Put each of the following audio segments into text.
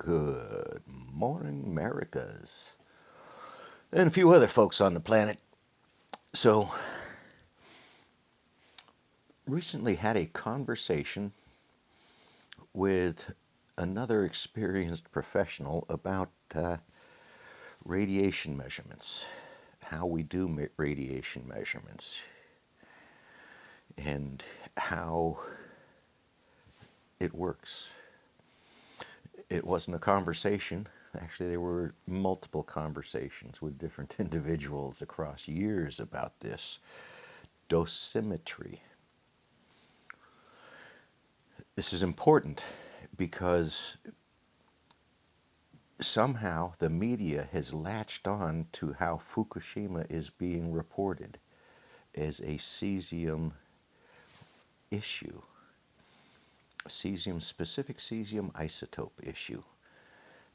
Good morning, Americas, and a few other folks on the planet. So, recently had a conversation with another experienced professional about radiation measurements, how we do radiation measurements, and how it works. It wasn't a conversation. Actually, there were multiple conversations with different individuals across years about this dosimetry. This is important because somehow the media has latched on to how Fukushima is being reported as a cesium issue, specific cesium isotope issue.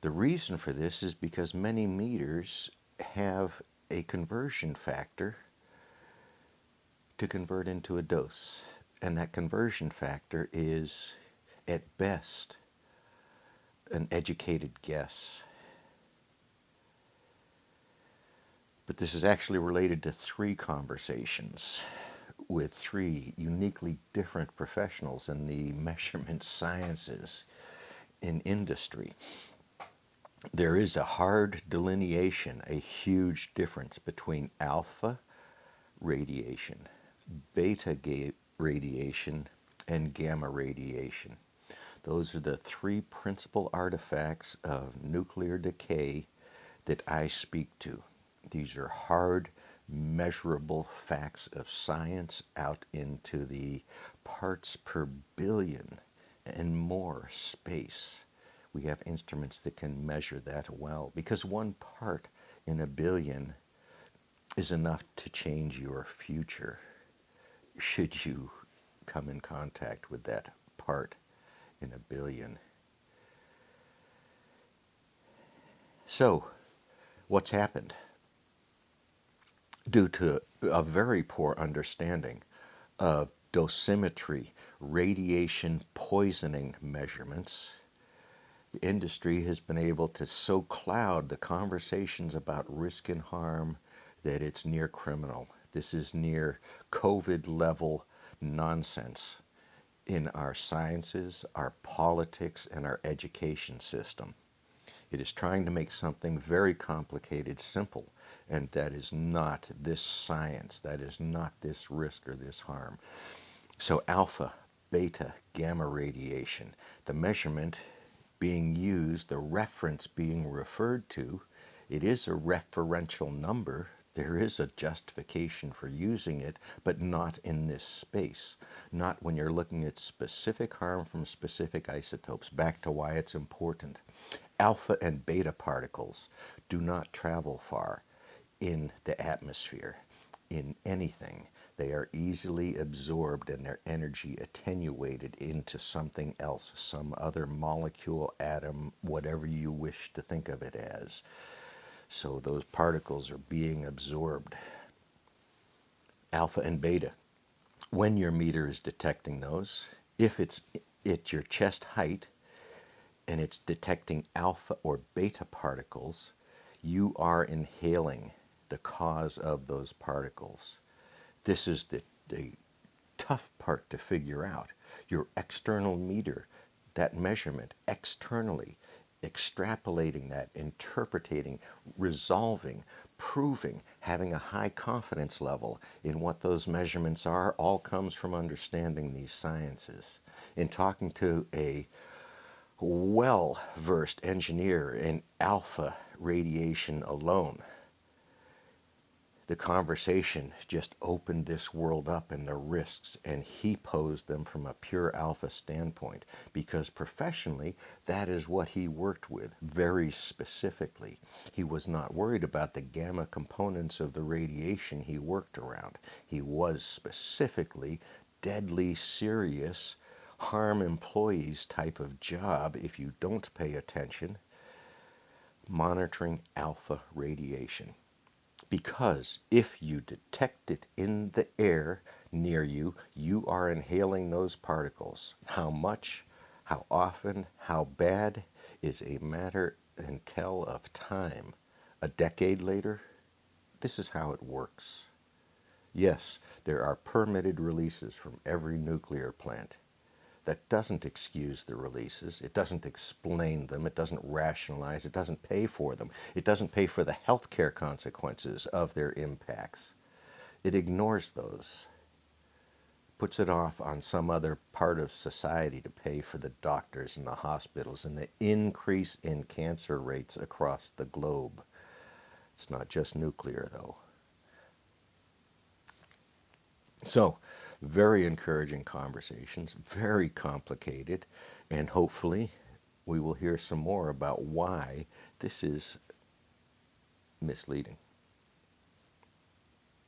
The reason for this is because many meters have a conversion factor to convert into a dose, and that conversion factor is, at best, an educated guess. But this is actually related to three conversations with three uniquely different professionals in the measurement sciences in industry. There is a hard delineation, a huge difference between alpha radiation, beta radiation, and gamma radiation. Those are the three principal artifacts of nuclear decay that I speak to. These are hard, measurable facts of science out into the parts per billion and more space. We have instruments that can measure that well, because one part in a billion is enough to change your future should you come in contact with that part in a billion. So, what's happened? Due to a very poor understanding of dosimetry, radiation poisoning measurements, the industry has been able to so cloud the conversations about risk and harm that it's near criminal. This is near COVID level nonsense in our sciences, our politics, and our education system. It is trying to make something very complicated simple, and that is not this science, that is not this risk or this harm. So alpha, beta, gamma radiation, the measurement being used, the reference being referred to, it is a referential number. There is a justification for using it, but not in this space. Not when you're looking at specific harm from specific isotopes. Back to why it's important. Alpha and beta particles do not travel far in the atmosphere, in anything. They are easily absorbed and their energy attenuated into something else, some other molecule, atom, whatever you wish to think of it as. So those particles are being absorbed. Alpha and beta. When your meter is detecting those, if it's at your chest height and it's detecting alpha or beta particles, you are inhaling the cause of those particles. This is the tough part to figure out. Your external meter, that measurement externally, extrapolating that, interpreting, resolving, proving, having a high confidence level in what those measurements are, all comes from understanding these sciences. In talking to a well-versed engineer in alpha radiation alone, the conversation just opened this world up and the risks, and he posed them from a pure alpha standpoint, because professionally that is what he worked with very specifically. He was not worried about the gamma components of the radiation he worked around. He was specifically deadly serious, harm employees type of job if you don't pay attention, monitoring alpha radiation. Because if you detect it in the air near you, you are inhaling those particles. How much, how often, how bad, is a matter and tell of time. A decade later, this is how it works. Yes, there are permitted releases from every nuclear plant. That doesn't excuse the releases. It doesn't explain them. It doesn't rationalize. It doesn't pay for them. It doesn't pay for the healthcare consequences of their impacts. It ignores those, puts it off on some other part of society to pay for the doctors and the hospitals and the increase in cancer rates across the globe. It's not just nuclear, though. So, very encouraging conversations, very complicated, and hopefully we will hear some more about why this is misleading.